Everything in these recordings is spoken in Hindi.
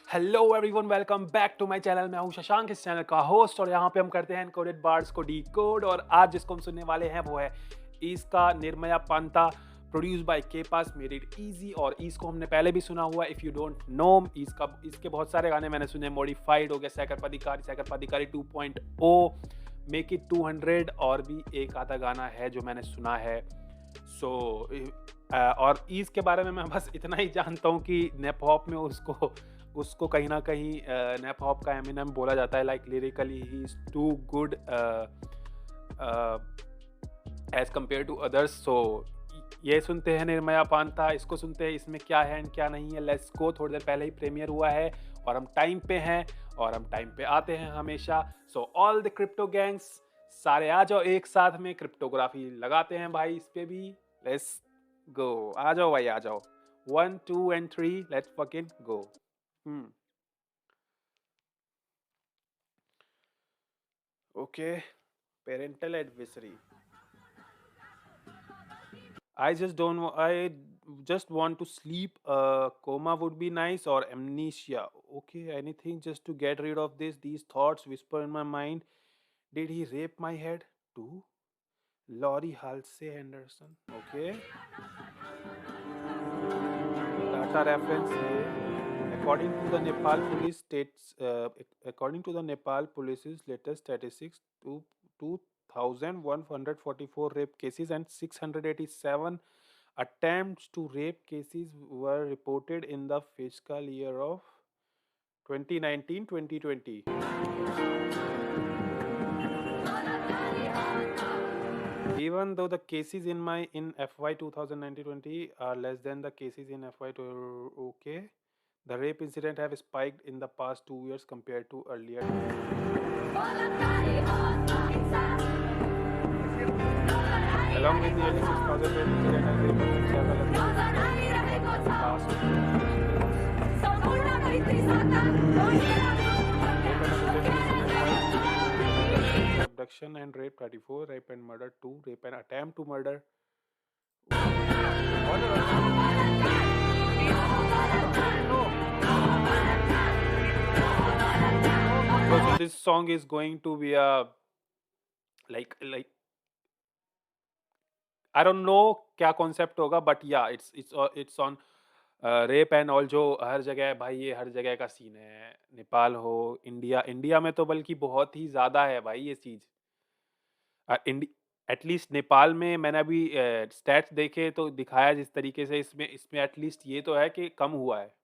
Hello everyone, welcome back to my channel. मैं हूं शशांक, इस चैनल का होस्ट, और यहाँ पे हम करते हैं एनकोडेड बार्ड्स को डीकोड। और आज जिसको हम सुनने वाले हैं वो है इसका निर्मया पांता, प्रोड्यूस बाय के पास, मेड इट इजी। और इसको हमने पहले भी सुना हुआ है, इफ़ यू डोंट नो। इसके बहुत सारे गाने मैंने सुने, मॉडिफाइड हो गया, सैकर पदिकारी 2.0, मेक इट 200, और भी एक आधा गाना है जो मैंने सुना है। और ईज के बारे में मैं बस इतना ही जानता हूँ कि नेप हॉप में उसको कहीं ना कहीं नेप हॉप का एमिनेम बोला जाता है। Like lyrically he is too good as compare to others. So ये सुनते हैं निर्मया पांता, इसको सुनते हैं, इसमें क्या है एंड क्या नहीं है। Let's go. थोड़ी देर पहले ही प्रीमियर हुआ है और हम टाइम पे हैं, और हम टाइम पे आते हैं हमेशा। So all the crypto gangs, सारे आ जाओ एक साथ में, क्रिप्टोग्राफी लगाते हैं भाई इस पे भी। लेट्स गो, आ जाओ भाई, आ जाओ। 1 2 and 3, let's fucking go. Okay, parental advisory. I just want to sleep. Coma would be nice, or amnesia. Okay, anything just to get rid of these thoughts whisper in my mind. Did he rape my head too? Laurie Halsey Henderson. Okay. Data reference. According to the Nepal police's latest statistics, 2,144 rape cases and 687 attempts to rape cases were reported in the fiscal year of 2019-2020. Even though the cases in FY 2019-20 are less than the cases in FY okay. The rape incident have spiked in the past 2 years compared to earlier. Along with nearly 6,000 rape incident and rape of several abduction and rape 34, rape and murder 2, rape and attempt to murder. So this song is going to be a like I don't know क्या concept होगा, but yeah, it's on rape and all, जो हर जगह भाई, ये हर जगह का सीन है। नेपाल हो, इंडिया में तो बल्कि बहुत ही ज़्यादा है भाई ये चीज़। एटलीस्ट नेपाल में मैंने अभी स्टैट्स देखे तो दिखाया जिस तरीके से, इसमें एटलीस्ट ये तो है कि कम हुआ है।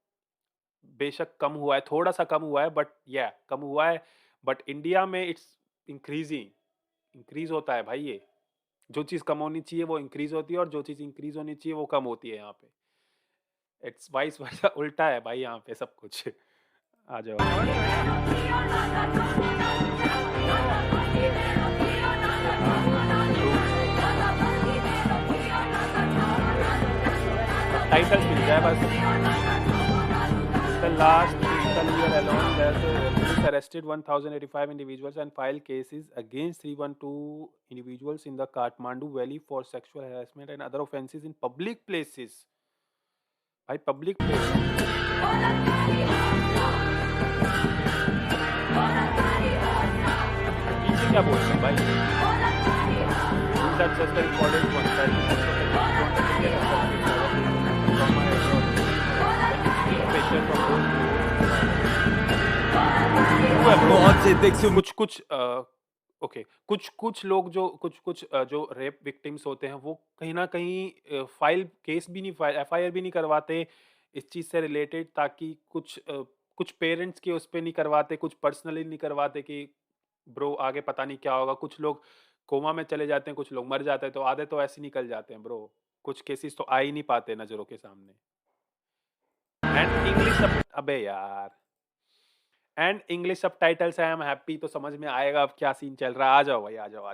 बेशक कम हुआ है, थोड़ा सा कम हुआ है, बट कम हुआ है। बट इंडिया में इट्स इंक्रीज होता है भाई। ये जो चीज़ कम होनी चाहिए वो इंक्रीज होती है, और जो चीज़ इंक्रीज होनी चाहिए वो कम होती है। यहाँ पे इट्स वाइस वर्सा, उल्टा है भाई यहाँ पे सब कुछ। आ जाओ। टाइटल्स मिल जाए बस। The last fiscal year alone, the police arrested 1,085 individuals and filed cases against 312 individuals in the Kathmandu Valley for sexual harassment and other offences in public places. भाई पब्लिक प्लेस पीछे क्या बोलते हैं भाई? These are just the important ones. कुछ लोग जो रेप विक्टिम्स होते हैं वो कहीं ना कहीं एफआईआर भी नहीं करवाते इस चीज़ से रिलेटेड, ताकि कुछ पेरेंट्स के उस पर नहीं करवाते, कुछ पर्सनली नहीं करवाते कि ब्रो आगे पता नहीं क्या होगा। कुछ लोग कोमा में चले जाते हैं, कुछ लोग मर जाते हैं, तो आधे तो ऐसे निकल जाते हैं ब्रो। कुछ केसेस तो आ ही नहीं पाते नज़रों के सामने। एंड इंग्लिश सब टाइटल्स है। आई एम हैप्पी, तो समझ में आएगा अब क्या सीन चल रहा है। आ जाओ भाई, आ जाओ।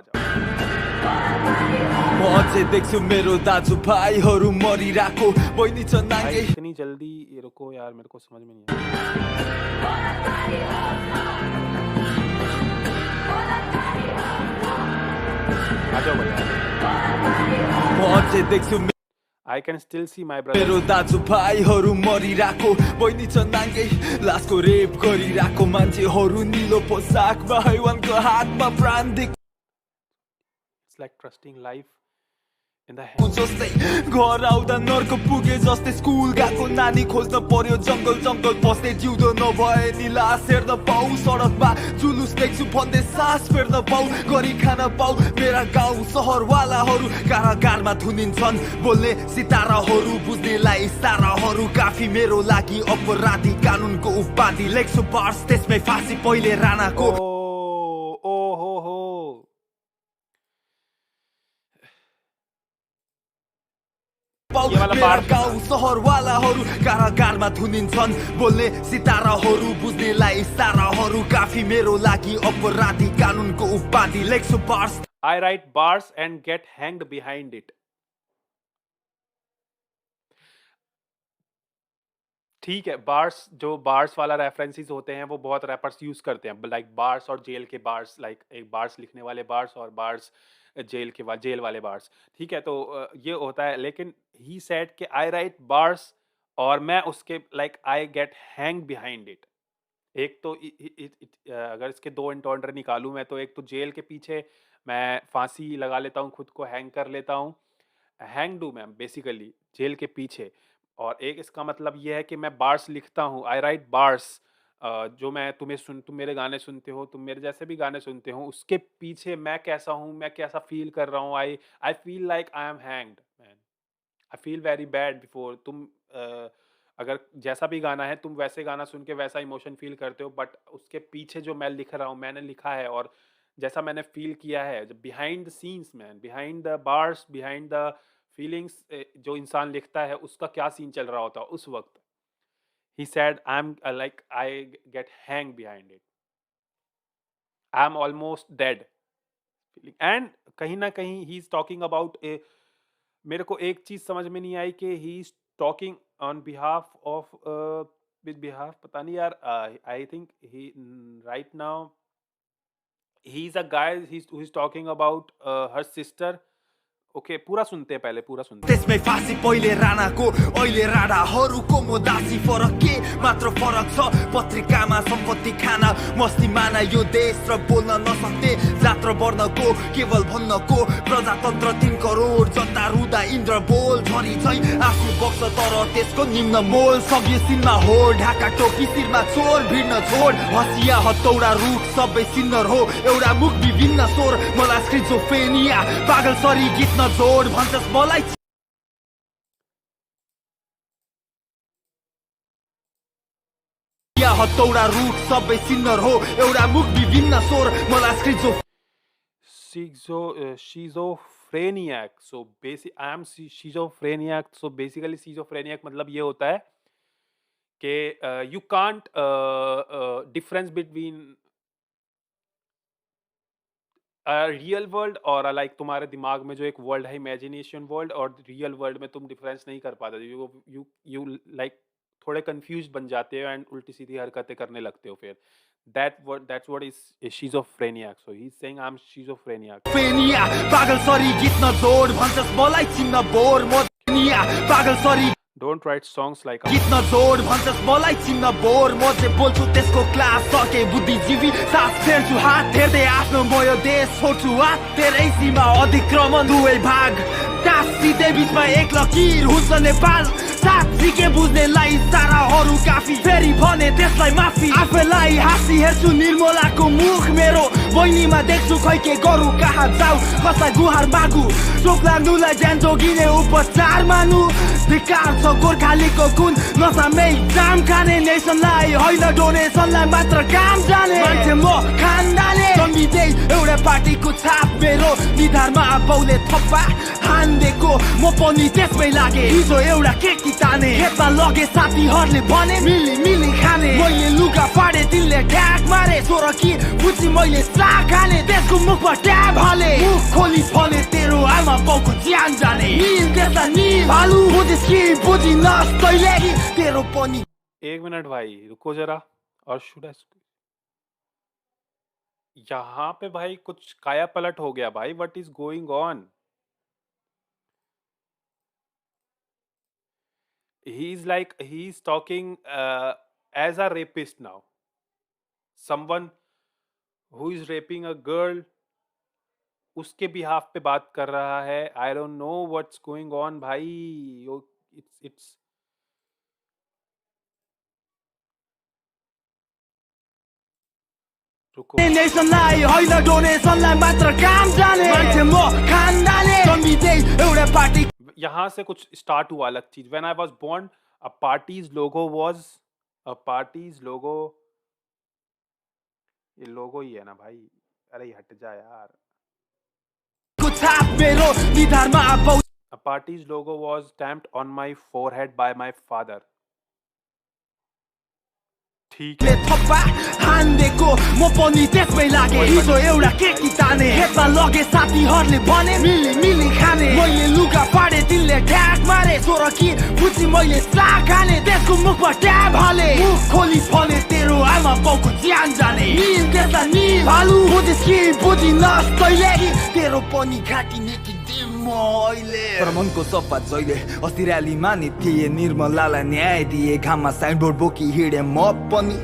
इतनी जल्दी रुको यार, मेरे को समझ में नहीं आ जाओ भाई। I can still see my brother. मेरो दाजुभाइहरू मरिरहेको, बहिनी छ नाङ्गै लासको रेप गरिरहेको, मान्छेहरू निलो पोसाकमा हैवानको हातमा प्राण देख It's like trusting life in the hands. जस्तै घर आउँदा नर्क पुगे जस्तै, स्कुल गएको नानी खोज्न पर्यो जङ्गल जङ्गल बस्दै, जिउँदो नभए नि लास हेर्न पाऊ, सडकमा जुलुस देख्छु भन्दै सास फेर्न पाऊ, गरी खान पाऊ। मेरा गाउँ सहरवालाहरू कारागारमा थुनिन्छन्, बोल्ने सिताराहरू बुझ्नेलाई इसाराहरू काफी मेरो लागि, अपराधी कानुनको उपाधि लेख्छु पार्स, त्यसमै फाँसी पहिले राणाको। Oh ho ho. मेरा गाउँ सहरवालाहरू कारागारमा थुनिन्छन्, बोल्ने सिताराहरू बुझ्नेलाई इसाराहरू काफी मेरो लागि, अपराधी कानुनको उपाधि लेख्छु parse. I write bars and get hanged behind it. ठीक है, बार्स जो बार्स वाला रेफरेंसेस होते हैं वो बहुत रैपर्स यूज करते हैं, लाइक बार्स और जेल के बार्स, लाइक एक बार्स लिखने वाले बार्स और बार्स जेल वाले बार्स। ठीक है, तो ये होता है, लेकिन ही सेड कि आई राइट बार्स और मैं उसके like I get hang behind it. एक तो अगर इसके दो एंटोंडर निकालूं मैं, तो एक तो जेल के पीछे मैं फांसी लगा लेता हूँ, खुद को हैंग कर लेता हूँ, हैंग डू मैं बेसिकली जेल के पीछे। और एक इसका मतलब ये है कि मैं बार्स लिखता हूँ, आई राइट बार्स, जो मैं तुम मेरे गाने सुनते हो, तुम मेरे जैसे भी गाने सुनते हो, उसके पीछे मैं कैसा हूँ, मैं कैसा फील कर रहा हूँ, I I feel like I am hanged man, I feel very bad before तुम। अगर जैसा भी गाना है, तुम वैसे गाना सुन के वैसा इमोशन फील करते हो, बट उसके पीछे जो मैं लिख रहा हूँ, मैंने लिखा है और जैसा मैंने फील किया है, behind the scenes man, behind the bars, behind the feelings, जो इंसान लिखता है उसका क्या सीन चल रहा होता है उस वक्त। He said I am like I get hang behind it, I am almost dead feeling. And कहीं ना कहीं ही इज टॉकिंग अबाउट ए, मेरे को एक चीज समझ में नहीं आई कि he is talking on behalf of with behalf, पता नहीं यार, I think he right now he is a guy who is talking about her sister. Okay, पूरा सुनते हैं, पहले पूरा सुनते हैं। त्यसमै फाँसी पहिले राणाको, अहिले राणाहरूको मोदासी, फरक के मात्र फरक छ, पत्रिकामा सम्पत्ति खान मस्ती माना यो देश र बोल्न नसक्ने जात र वर्णको, केवल भन्नको प्रजातन्त्र 3 करोड जनता रुदा इन्द्र बोल, झरी झै आफू बक्स तर त्यसको निम्न मोल, सबै सिनमा हो ढाका टोपी शिरमा चोर, भिड्न छोड हसिया हतौडा रुख सबै सिन्नर हो, एउटा मुख विभिन्न स्वर, मलाई स्क्रिजोफ्रेनिया पागल सरी गीत जोड भन्छस् मलाई, या हतौडा रुख सबै सिन्नर हो, एउटा मुख विभिन्न स्वर, मलाई schizophrenic, so basic I am schizophrenic, so basically schizophrenic मतलब ये होता है कि you can't difference between real world और लाइक तुम्हारे दिमाग में जो एक वर्ल्ड है, इमेजिनेशन वर्ल्ड, और रियल वर्ल्ड में तुम डिफरेंस नहीं कर पाते, यू लाइक थोड़े कंफ्यूज बन जाते हो एंड उल्टी सीधी हरकतें करने लगते हो फिर। that's what is schizophrenia, so he's saying I'm schizophrenic. फेनिया पागल सरी गीत जोड भन्छस् मलाई चिन्न बोर, म पागल सरी Don't write songs like गीत जोड भन्छस् मलाई चिन्न बोर, म चाहिँ बोल्छु त्यसको क्लास सके बुद्धिजीवी, सास फेर्छु हात हेर्दै आफ्नो म यो देश छोड्छु हात, तेरै सीमा अतिक्रमण दुवै भाग टाँसिँदै बिचमा एक लकीर हुन्छ नेपाल, साँच्ची के बुझ्नेलाई इसाराहरू काफी, फेरि भने त्यसलाई माफी, आफैलाई हाँसी हेर्छु निर्मलाको मुख मेरो, बहिनीमा देख्छु खै के गरौँ कहाँ जाऊ कसलाई गुहार मागु, चोक लाग्नुलाई ज्यान जोगिने उपचार मानु, धिक्कार छ गोर्खालीको कुन नसामै जाम खाने, नेसनलाई होइन डोनेसनलाई मात्र काम जाने, मान्छे म खानदाने जन्मिँदै एउटा पार्टीको छाप मेरो निधारमा बाउले थप्पा हान्देको, म पनि त्यसमै लागे हिजो एउटा केटी ताने, खेतमा लगे साथीहरूले भने मिली मिली खाने, मैले लुगा फाडे तिनले ढ्याक मारे, सोर कि बुझी मैले साग खाने, त्यसको मुखमा ट्याब हाले, मुख खोली भने तेरो आमा बाउको ज्यान जाने, निल त्यसलाई निल हालु बुझिस् कि बुझिनस् तैले कि तेरो पनि। एक मिनट भाई रुको जरा, और यहाँ पे भाई कुछ काया पलट हो गया भाई, what is going on? he's talking as a rapist now. Someone who is raping a girl, उसके बिहाफ पे बात कर रहा है. I don't know what's going on भाई. It's रुको. नेसनलाई होइन डोनेसनलाई मात्र काम जाने मान्छे म खानदाने जन्मिँदै एउटा पार्टी. यहाँ से कुछ स्टार्ट हुआ अलग चीज. When I was born, a party's logo. ये लोगो ही है ना भाई. अरे हट जा यार. को छाप मेरो निधारमा आबौ. A party's logo was stamped on my forehead by my father. ठीक है. थप्पा हान्देको म पनि त्यसमै लागे. हिजो एउटा केकी ताने खेतमा लगे साथीहरूले भने मिली मिली खाने. मैले लुगा फाडे तिनले ठ्याक मारे. सोर कि बुझी मैले साग खाने. त्यसको मुखमा ट्याब हाले. मुख खोली फले तेरो आमा बाउको ज्यान जाने. निल त्यसलाई निल हालु बुझिस् कि बुझिनस् तैले कि तेरो पनि घाटिने कि तर मनको सफा जहिले अस्ति र्यालीमा नि थिए. निर्मलालाई न्याय दिए. घाममा साइनबोर्ड बोकी हिँडे म पनि.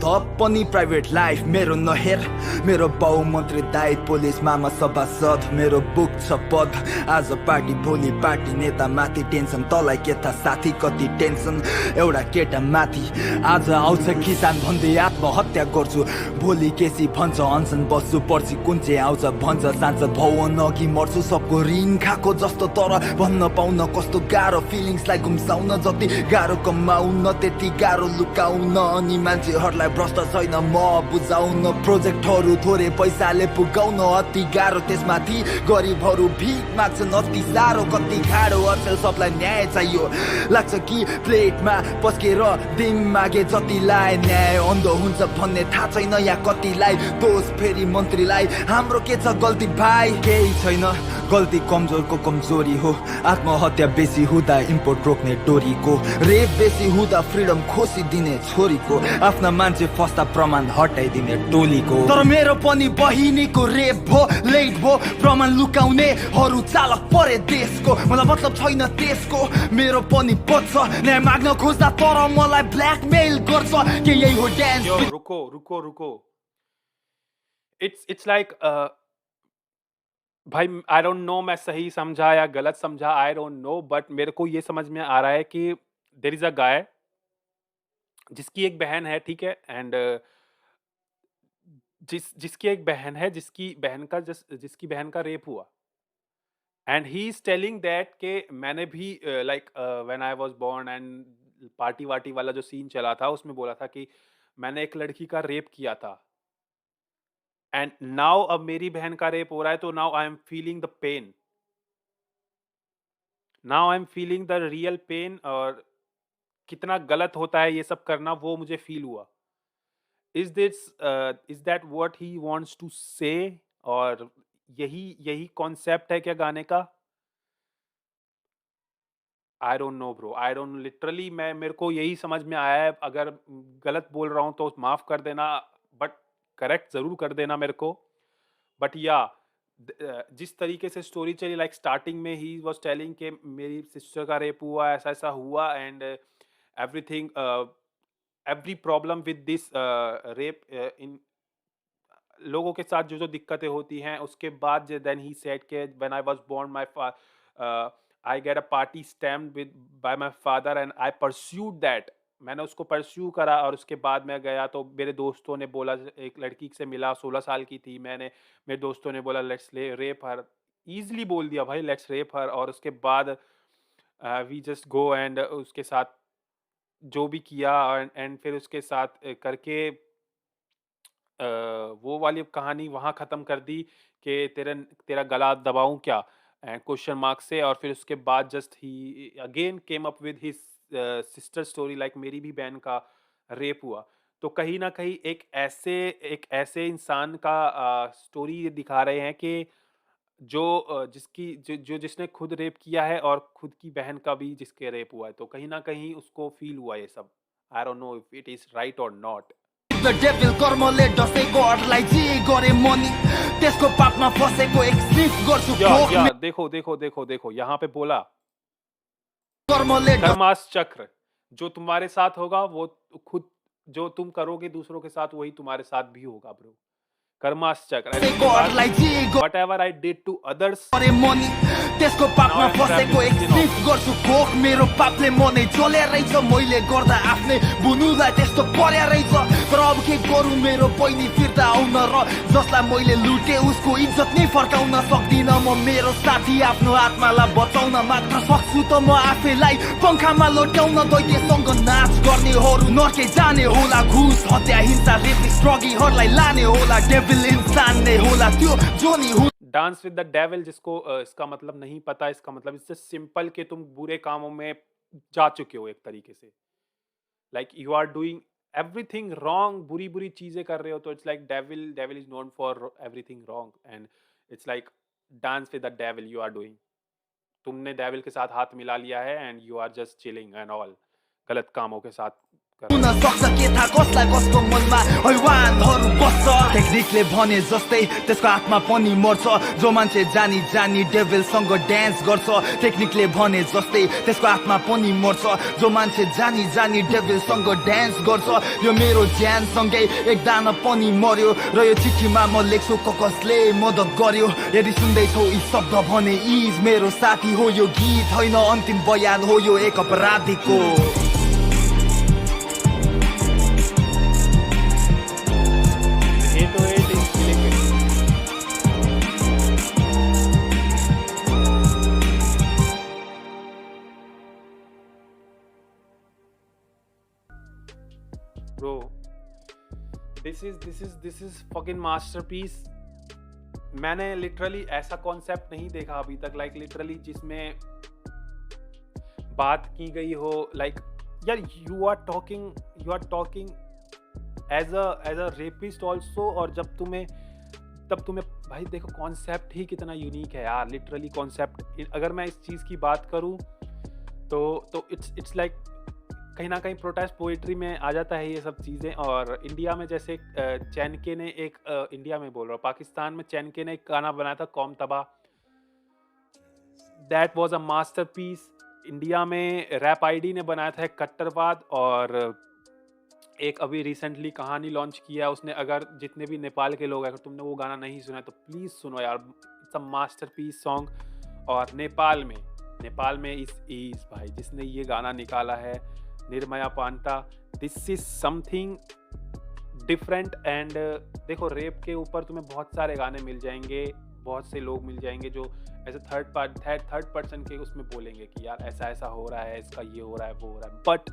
थप पनि प्राइभेट लाइफ मेरो नहेर. मेरो बाउ मन्त्री दाइ पुलिस मामा सभासद. मेरो बुक छ पद. आज पार्टी भोलि पार्टी नेता माथि टेन्सन. तलाई के थाहा साथी कति टेन्सन. एउटा केटा माथि आज आउँछ किसान भन्दै आत्महत्या गर्छु. भोलि केसी भन्छ अनसन बस्छु. पर्सि कुन चाहिँ आउँछ भन्छ सांसद भवन अघि मर्छु. सबको ऋण खाएको जस्तो तर भन्न पाउन कस्तो गाह्रो. फिलिङ्सलाई गुम्साउन जति गाह्रो कमाउन त्यति गाह्रो लुकाउन. अनि मान्छेहरूलाई भ्रष्ट छैन म बुझाउन. प्रोजेक्टहरू थोरै पैसाले पुगाउन अति गाह्रो. त्यसमाथि गरिबहरू भिख माग्छन् अति साह्रो. कति गाह्रो अचेल सबलाई न्याय चाहियो. लाग्छ कि प्लेटमा पस्केर दिन मागे जतिलाई न्याय अन्धो हुन्छ भन्ने थाहा छैन या कतिलाई. दोष फेरि मन्त्रीलाई. हाम्रो के छ गल्ती भाइ केही छैन. गल्ती कमजोरको कमजोरी हो. आत्महत्या बेसी हुँदा इम्पोर्ट रोक्ने डोरीको. रेप बेसी हुँदा फ्रिडम खोसिदिने छोरीको. आफ्ना मान्छे फस्दा प्रमाण हटाइदिने टोलीको. तर मेरो पनि बहिनीको रेप भो लेट भो. प्रमाण लुकाउनेहरू चालक परे देशको. मलाई मतलब छैन त्यसको. मेरो पनि बच्छ न्याय माग्न खोज्दा तर मलाई ब्ल्याकमेल गर्छ. के यही हो डान्स. यो रुको. It's like भाई आई डोंट नो मैं सही समझा या गलत समझा. आई डोंट नो बट मेरे को ये समझ में आ रहा है कि देयर इज अ गाय जिसकी एक बहन है. ठीक है. एंड जिसकी एक बहन है जिसकी बहन का रेप हुआ. And he is telling that के मैंने भी like when I was born and party वार्टी वाला जो सीन चला था उसमें बोला था कि मैंने एक लड़की का रेप किया था. एंड नाउ अब मेरी बहन का रेप हो रहा है तो now I am feeling the pain. Now I am feeling the real pain. और कितना गलत होता है ये सब करना वो मुझे फील हुआ. Is that what he wants to say. और यही कॉन्सेप्ट है क्या गाने का. I don't know bro. I don't literally मेरे को यही समझ में आया है. अगर गलत बोल रहा हूँ तो माफ कर देना बट करेक्ट जरूर कर देना मेरे को. बट या जिस तरीके से स्टोरी चली लाइक स्टार्टिंग में ही वाज टेलिंग कि मेरी सिस्टर का रेप हुआ ऐसा ऐसा हुआ. And everything every problem with this rape इन लोगों के साथ जो दिक्कतें होती हैं. उसके बाद देन ही सेड के when I was born my I get a party stamped with by my father and I pursued that. मैंने उसको परस्यू करा और उसके बाद मैं गया तो मेरे दोस्तों ने बोला. एक लड़की से मिला 16 साल की थी. मेरे दोस्तों ने बोला लेट्स रेप हर. ईजिली बोल दिया भाई लेट्स रेप हर. और उसके बाद वी जस्ट गो एंड उसके साथ जो भी किया एंड फिर उसके साथ करके वो वाली कहानी वहाँ ख़त्म कर दी कि तेरा गला दबाऊं क्या क्वेश्चन मार्क से. और फिर उसके बाद just he again came up with his sister story like मेरी भी बहन का रेप हुआ. तो कहीं ना कहीं एक ऐसे इंसान का स्टोरी दिखा रहे हैं कि जिसने खुद रेप किया है और खुद की बहन का भी जिसके रेप हुआ है. तो कहीं ना कहीं उसको फील हुआ ये सब. आई don't know if it is right और नॉट. The devil कर्मले डसेको अरूलाई जे गरे मनी त्यसको पापमा फसेको एक स्लिप गर्छु. या देखो यहाँ पे बोला कर्मले कर्मास चक्र जो तुम्हारे साथ होगा वो खुद जो तुम करोगे दूसरों के साथ वही तुम्हारे साथ भी होगा ब्रो। कर्मास चक्र डरलाई जे whatever I did to others गरे मनी त्यसको पापमा फसेको एक्सिस्ट गर्छु खोक मेरो पापले मनै जले रहेछ मैले गर्दा आफ्नै बुनुलाई त्यस्तो पर्या रहेछ तर अब के गरौँ मेरो बहिनी फिर्ता आउन र जसलाई मैले लुटे उसको इज्जत नै फर्काउन सक्दिन म मेरो साथी आफ्नो आत्मालाई बचाउन मात्र सक्छु त म आफैलाई पंखामा लट्याउन दैत्यसँग नाच गर्नेहरू नर्के जाने होला घुस हत्या हिंसा रेपिस्ट ड्रगीहरूलाई लाने होला डेभिल इंसान नै होला त्यो जोनी हो डांस विद द डेविल जिसको इसका मतलब नहीं पता, इसका मतलब इससे सिंपल कि तुम बुरे कामों में जा चुके हो एक तरीके से, like you are doing everything wrong, बुरी बुरी चीजें कर रहे हो तो it's like devil is known for everything wrong and it's like dance with the devil you are doing, तुमने डेविल के साथ हाथ मिला लिया है and you are just chilling and all, गलत कामों के साथ हुन सक्छ के थाहा कसलाई कसको मनमा हैवानहरू बस्छ टेक्निकले भने जस्तै त्यसको आत्मा पनि मर्छ जो मान्छे जानी जानी डेभिलसँग डान्स गर्छ टेक्निकले भने जस्तै त्यसको आत्मा पनि मर्छ जो मान्छे जानी जानी डेभिलसँग डान्स गर्छ यो मेरो ज्यानसँगै एक दाना पनि मर्यो र यो चिठीमा म लेख्छु कसले मद्दत गर्यो यदि सुन्दैछौ यी शब्द भने इज मेरो साथी हो यो गीत होइन अन्तिम बयान हो यो एक अपराधीको Bro, this is fucking masterpiece. मैंने लिटरली ऐसा कॉन्सेप्ट नहीं देखा अभी तक, लाइक लिटरली जिसमें बात की गई हो, लाइक यार you are talking as a rapist also, और तब तुम्हें भाई देखो कॉन्सेप्ट ही कितना यूनिक है यार, लिटरली कॉन्सेप्ट अगर मैं इस चीज़ की बात करूँ तो इट्स लाइक कहीं ना कहीं प्रोटेस्ट पोइट्री में आ जाता है ये सब चीज़ें। और इंडिया में जैसे चैनके ने एक इंडिया में बोल रहा हूँ, पाकिस्तान में चैनके ने एक गाना बनाया था कौम तबाह, that was a masterpiece. India में रैप आईडी ने बनाया था एक कट्टरवाद, और एक अभी रिसेंटली कहानी लॉन्च किया उसने। अगर जितने भी नेपाल के लोग हैं, अगर तुमने वो गाना नहीं सुना तो प्लीज़ सुनो यार, इट्स अ मास्टरपीस सॉन्ग। और नेपाल में इस भाई जिसने ये गाना निकाला है, निर्मया पांटा, this is something different. And देखो रेप के ऊपर तुम्हें बहुत सारे गाने मिल जाएंगे, बहुत से लोग मिल जाएंगे जो ऐसे थर्ड पर्सन के उसमें बोलेंगे कि यार ऐसा ऐसा हो रहा है, इसका ये हो रहा है, वो हो रहा है। But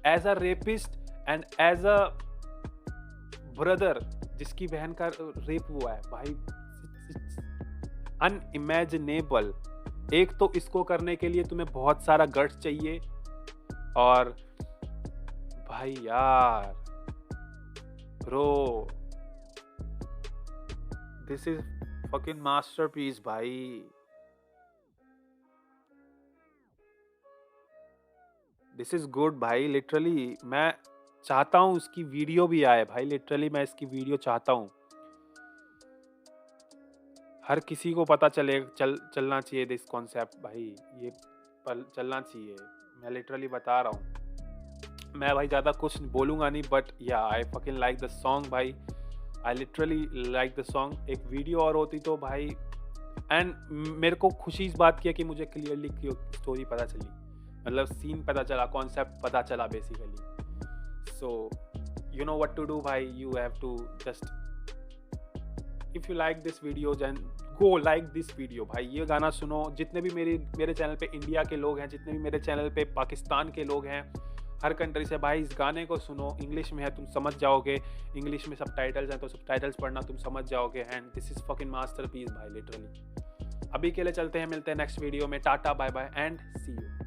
as a rapist and as a brother जिसकी बहन का रेप हुआ है भाई, अनइमेजिनेबल। एक तो इसको करने के लिए तुम्हें बहुत सारा गट्स चाहिए, और भाई यार bro this is fucking masterpiece भाई। दिस इज गुड भाई, लिटरली मैं चाहता हूँ इसकी वीडियो भी आए भाई, लिटरली मैं इसकी वीडियो चाहता हूँ, हर किसी को पता चलना चाहिए दिस कॉन्सेप्ट भाई, ये चलना चाहिए। मैं लिटरली बता रहा हूँ, मैं भाई ज़्यादा कुछ बोलूँगा नहीं, but yeah I fucking like the song भाई, I literally like the song. एक वीडियो और होती तो भाई, एंड मेरे को खुशी इस बात की है कि मुझे क्लियरली स्टोरी पता चली, मतलब सीन पता चला, कॉन्सेप्ट पता चला basically. So you know what to do भाई, you have to just if you like this video then go like this video भाई। ये गाना सुनो, जितने भी मेरे चैनल पे इंडिया के लोग हैं, जितने भी मेरे चैनल पे पाकिस्तान के लोग हैं, हर कंट्री से भाई, इस गाने को सुनो। इंग्लिश में है, तुम समझ जाओगे, इंग्लिश में सबटाइटल्स हैं तो सबटाइटल्स पढ़ना तुम समझ जाओगे। And this is fucking masterpiece भाई, लिटरली। अभी के लिए चलते हैं, मिलते हैं नेक्स्ट वीडियो में। Tata bye bye and see you.